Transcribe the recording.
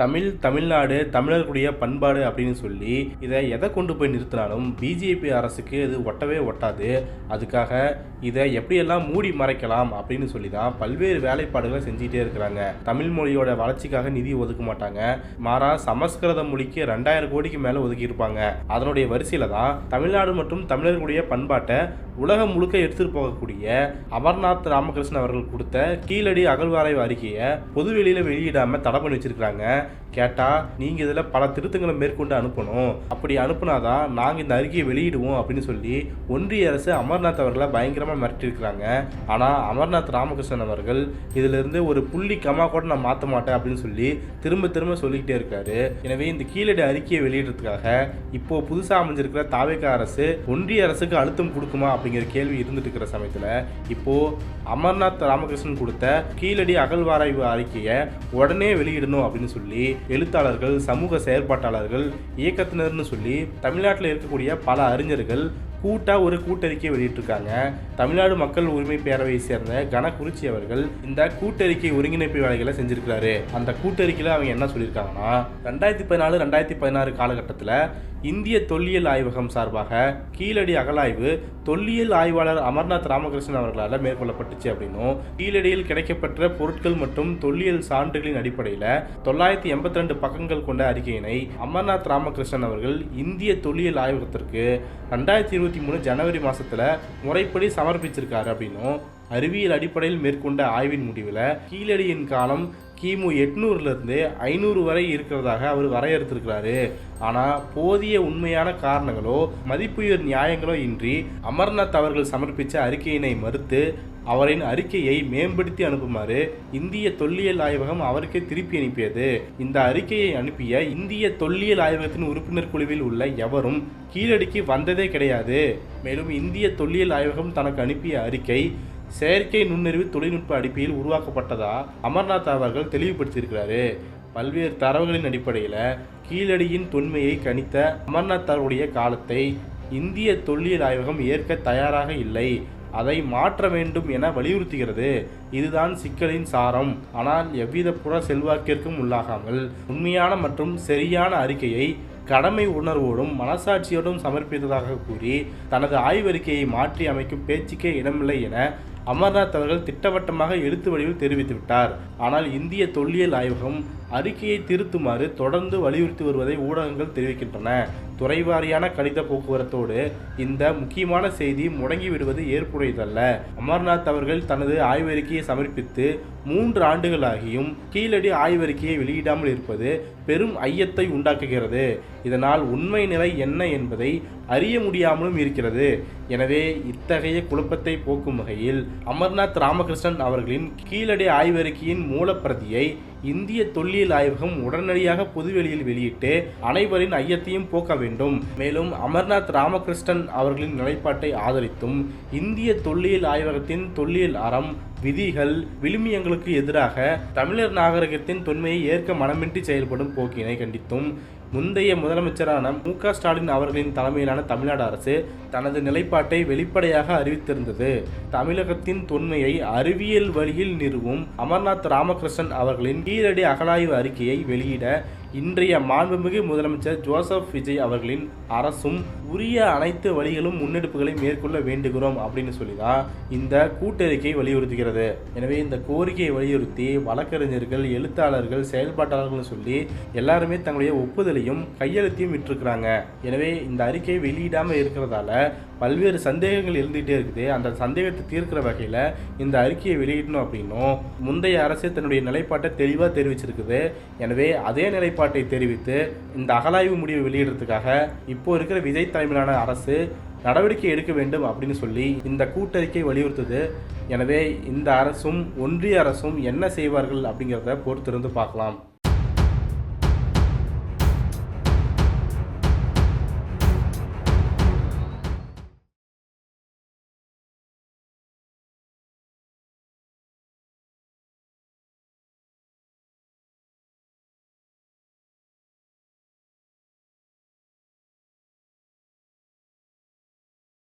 தமிழ்நாடு, தமிழர்களுடைய பண்பாடு அப்படின்னு சொல்லி இதை எதை கொண்டு போய் நிறுத்தினாலும் பிஜேபி அரசுக்கு இது ஒட்டவே ஒட்டாது. அதுக்காக இதை எப்படியெல்லாம் மூடி மறைக்கலாம் அப்படின்னு சொல்லி தான் பல்வேறு வேலைப்பாடுகளை செஞ்சுட்டே இருக்கிறாங்க. தமிழ் மொழியோட வளர்ச்சிக்காக நிதி ஒதுக்க மாட்டாங்க. மாறா சமஸ்கிருத மொழிக்கு 2000 கோடிக்கு மேலே ஒதுக்கியிருப்பாங்க. அதனுடைய வரிசையில் தான் தமிழ்நாடு மற்றும் தமிழர்களுடைய பண்பாட்டை உலகம் முழுக்க எடுத்துட்டு போகக்கூடிய அமர்நாத் ராமகிருஷ்ணன் அவர்கள் கொடுத்த கீழடி அகழ்வாராய்வு அறிக்கையை பொதுவெளியில் வெளியிடாம தடை பண்ணி வச்சிருக்காங்க. கேட்டா நீங்க இதுல பல திருத்தங்களை மேற்கொண்டு அனுப்பணும், அப்படி அனுப்புனாதான் நாங்க இந்த அறிக்கையை வெளியிடுவோம் அப்படின்னு சொல்லி ஒன்றிய அரசு அமர்நாத் அவர்களை பயங்கரமா மிரட்டி இருக்கிறாங்க. ஆனா அமர்நாத் ராமகிருஷ்ணன் அவர்கள் இதுல இருந்து ஒரு புள்ளி கமா கூட நான் மாற்ற மாட்டேன் அப்படின்னு சொல்லி திரும்ப திரும்ப சொல்லிக்கிட்டே இருக்காரு. எனவே இந்த கீழடி அறிக்கையை வெளியிடுறதுக்காக இப்போ புதுசா அமைஞ்சிருக்கிற தாவேகா அரசு ஒன்றிய அரசுக்கு அழுத்தம் கொடுக்குமா அப்படிங்கிற கேள்வி இருந்துட்டு இருக்கிற சமயத்துல இப்போ அமர்நாத் ராமகிருஷ்ணன் கொடுத்த கீழடி அகழ்வாராய்வு அறிக்கையை உடனே வெளியிடணும் அப்படின்னு சொல்லி எழுத்தாளர்கள், சமூக செயற்பாட்டாளர்கள், இயக்கத்தினர்னு சொல்லி தமிழ்நாட்டில் இருக்கக்கூடிய பல அறிஞர்கள் ஒரு கூட்டறிக்கை வெளியிட்டிருக்காங்க. தமிழ்நாடு மக்கள் உரிமை பேரவையை சேர்ந்த கனகுறிச்சி அவர்கள் இந்த கூட்டறிக்கை ஒருங்கிணைப்பு வேலைகளை செஞ்சிருக்கிறாரு. அந்த கூட்டறிக்கையில் அவங்க என்ன சொல்லியிருக்காங்கன்னா, 2014-2016 காலகட்டத்தில் இந்திய தொல்லியல் ஆய்வகம் சார்பாக கீழடி அகழாய்வு தொல்லியல் ஆய்வாளர் அமர்நாத் ராமகிருஷ்ணன் அவர்களால் மேற்கொள்ளப்பட்டுச்சு அப்படின்னும், கீழடியில் கிடைக்கப்பெற்ற பொருட்கள் மற்றும் தொல்லியல் சான்றுகளின் அடிப்படையில் 982 பக்கங்கள் கொண்ட அறிக்கையினை அமர்நாத் ராமகிருஷ்ணன் அவர்கள் இந்திய தொல்லியல் ஆய்வகத்திற்கு 2023 ஜனவரி மாதத்தில் முறைப்படி சமர்ப்பிச்சிருக்காரு அப்படின்னும், அறிவியல் அடிப்படையில் மேற்கொண்ட ஆய்வின் முடிவில் கீழடியின் காலம் கிமு 800லிருந்து 500 வரை இருக்கிறதாக அவர் வரையறுத்திருக்கிறாரு. ஆனால் போதிய உண்மையான காரணங்களோ மதிப்புயர் நியாயங்களோ இன்றி அமர்நாத் அவர்கள் சமர்ப்பித்த அறிக்கையினை மறுத்து அவரின் அறிக்கையை மேம்படுத்தி அனுப்புமாறு இந்திய தொல்லியல் ஆய்வகம் அவருக்கே திருப்பி அனுப்பியது. இந்த அறிக்கையை அனுப்பிய இந்திய தொல்லியல் ஆய்வகத்தின் உறுப்பினர் குழுவில் உள்ள எவரும் கீழடிக்கு வந்ததே கிடையாது. மேலும் இந்திய தொல்லியல் ஆய்வகம் தனக்கு அனுப்பிய அறிக்கை செயற்கை நுண்ணறிவு தொழில்நுட்ப அடிப்படையில் உருவாக்கப்பட்டதா அமர்நாத் அவர்கள் தெளிவுபடுத்தியிருக்கிறாரு. பல்வேறு தரவுகளின் அடிப்படையில் கீழடியின் தொன்மையை கணித்த அமர்நாத் அவருடைய காலத்தை இந்திய தொல்லியல் ஆய்வகம் ஏற்க தயாராக இல்லை, அதை மாற்ற வேண்டும் என வலியுறுத்துகிறது. இதுதான் சிக்கலின் சாரம். ஆனால் எவ்வித புற செல்வாக்கிற்கும் உள்ளாகாமல் உண்மையான மற்றும் சரியான அறிக்கையை கடமை உணர்வோடும் மனசாட்சியோடும் சமர்ப்பித்ததாக கூறி தனது ஆய்வறிக்கையை மாற்றி அமைக்கும் பேச்சுக்கே இடமில்லை என அமர்நாத் அவர்கள் திட்டவட்டமாக எழுத்து வடிவில் தெரிவித்துவிட்டார். ஆனால் இந்திய தொல்லியல் ஆய்வகம் அறிக்கையை திருத்துமாறு தொடர்ந்து வலியுறுத்தி வருவதை ஊடகங்கள் தெரிவிக்கின்றன. துறைவாரியான கடித போக்குவரத்தோடு இந்த முக்கியமான செய்தி முடங்கிவிடுவது ஏற்புடையதல்ல. அமர்நாத் அவர்கள் தனது ஆய்வறிக்கையை சமர்ப்பித்து 3 ஆண்டுகளாகியும் கீழடி ஆய்வறிக்கையை வெளியிடாமல் இருப்பது பெரும் ஐயத்தை உண்டாக்குகிறது. இதனால் உண்மை நிலை என்ன என்பதை அறிய முடியாமலும் இருக்கிறது. எனவே இத்தகைய குழப்பத்தை போக்கும் வகையில் அமர்நாத் ராமகிருஷ்ணன் அவர்களின் கீழடி ஆய்வறிக்கையின் மூலப்பிரதியை இந்திய தொல்லியல் ஆய்வகம் உடனடியாக பொதுவெளியில் வெளியிட்டு அனைவரின் ஐயத்தையும் போக்க வேண்டும். மேலும் அமர்நாத் ராமகிருஷ்ணன் அவர்களின் நிலைப்பாட்டை ஆதரித்தும் இந்திய தொல்லியல் ஆய்வகத்தின் தொல்லியல் அறம், விதிகள், விழுமியங்களுக்கு எதிராக தமிழர் நாகரிகத்தின் தொன்மையை ஏற்க மனமின்றி செயல்படும் போக்கினை கண்டித்தும் முந்தைய முதலமைச்சரான மு.க. ஸ்டாலின் அவர்களின் தலைமையிலான தமிழ்நாடு அரசு தனது நிலைப்பாட்டை வெளிப்படையாக அறிவித்திருந்தது. தமிழகத்தின் தொன்மையை அறிவியல் வழியில் நிறுவும் அமர்நாத் ராமகிருஷ்ணன் அவர்களின் கீழடி அகழாய்வு அறிக்கையை வெளியிட இன்றைய மாண்புமிகு முதலமைச்சர் ஜோசப் விஜய் அவர்களின் அரசும் உரிய அனைத்து வழிகளும் முன்னெடுப்புகளை மேற்கொள்ள வேண்டுகிறோம் அப்படின்னு சொல்லி தான் இந்த கூட்டறிக்கை வலியுறுத்துகிறது. எனவே இந்த கோரிக்கையை வலியுறுத்தி வழக்கறிஞர்கள், எழுத்தாளர்கள், செயல்பாட்டாளர்கள் சொல்லி எல்லாருமே தங்களுடைய ஒப்புதலையும் கையெழுத்தையும் விட்டுருக்கிறாங்க. எனவே இந்த அறிக்கை வெளியிடாமல் இருக்கிறதால பல்வேறு சந்தேகங்கள் இருந்துகிட்டே இருக்குது. அந்த சந்தேகத்தை தீர்க்கிற வகையில் இந்த அறிக்கையை வெளியிடணும் அப்படின்னும் முந்தைய அரசு தன்னுடைய நிலைப்பாட்டை தெளிவாக தெரிவிச்சிருக்குது. எனவே அதே நிலைப்பாட்டை தெரிவித்து இந்த அகழாய்வு முடிவை வெளியிடுறதுக்காக இப்போ இருக்கிற விஜய் தலைமையிலான அரசு நடவடிக்கை எடுக்க வேண்டும் அப்படின்னு சொல்லி இந்த கூட்டறிக்கை வலியுறுத்துது. எனவே இந்த அரசும் ஒன்றிய அரசும் என்ன செய்வார்கள் அப்படிங்கிறத பொறுத்திருந்து பார்க்கலாம்.